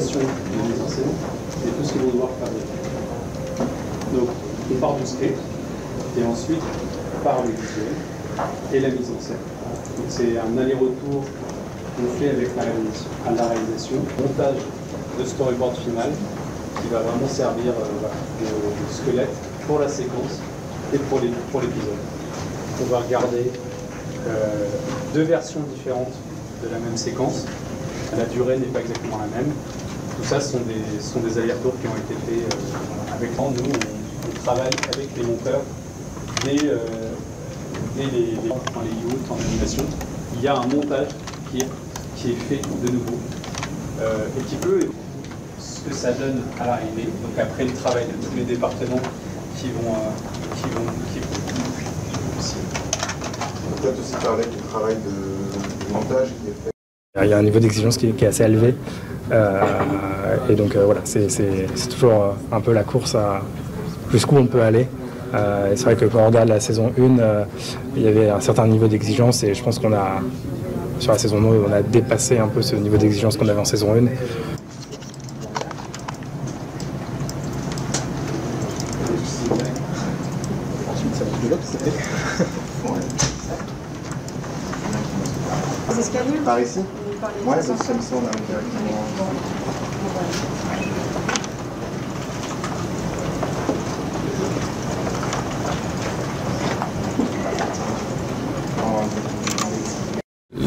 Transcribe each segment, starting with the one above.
d'animation, de mise en scène, et tout ce qu'ils vont devoir fabriquer. Donc, on part du script, et ensuite, par le visuel et la mise en scène. Donc, c'est un aller-retour qu'on fait avec la réalisation, montage de storyboard final, qui va vraiment servir de squelette pour la séquence et pour l'épisode. On va regarder deux versions différentes de la même séquence. La durée n'est pas exactement la même. Tout ça sont des allers-retours qui ont été faits avec nous. On travaille avec les monteurs dès les youth en animation. Il y a un montage qui est fait de nouveau et qui peut ce que ça donne à l'arrivée. Donc après le travail de tous les départements qui vont aussi. Peut-être aussi parler du travail de montage qui est fait. Il y a un niveau d'exigence qui est assez élevé et donc voilà, c'est toujours un peu la course à jusqu'où on peut aller. C'est vrai que quand on regarde la saison 1, il y avait un certain niveau d'exigence et je pense qu'on a, sur la saison 2, on a dépassé un peu ce niveau d'exigence qu'on avait en saison 1. Par ici? Ouais, c'est comme ça, on arrive directement.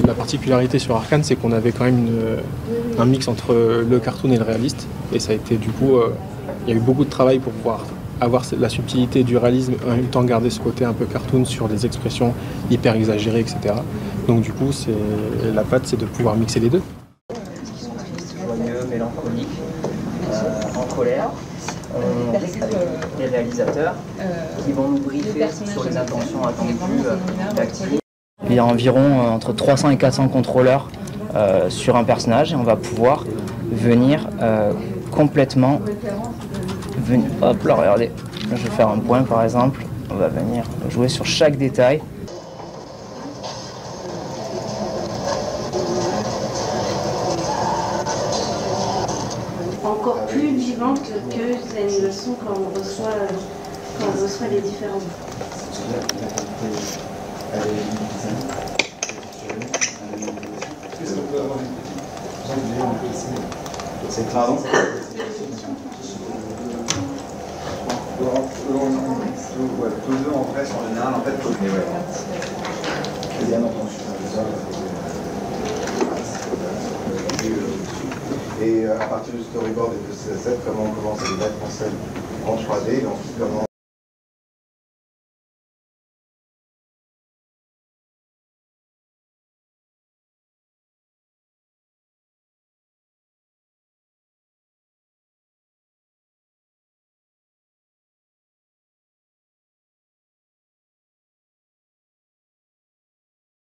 La particularité sur Arcane, c'est qu'on avait quand même un mix entre le cartoon et le réaliste. Et ça a été du coup, il y a eu beaucoup de travail pour pouvoir avoir la subtilité du réalisme et en même temps garder ce côté un peu cartoon sur des expressions hyper exagérées, etc. Donc du coup, la patte, c'est de pouvoir mixer les deux. Qui sont tristes, joyeux, mélancoliques, en colère. On recrute des réalisateurs qui vont nous briefer sur les intentions attendues d'actifs. Il y a environ entre 300 et 400 contrôleurs sur un personnage et on va pouvoir venir complètement... Hop là, regardez, là, je vais faire un point par exemple, on va venir jouer sur chaque détail. Encore plus vivantes que elles le sont quand on reçoit les différents. C'est pardon? Tous deux en presse en général, en fait, bien entendu. Et à partir du storyboard et de ces assets, comment on commence à les mettre en scène en 3D et ensuite comment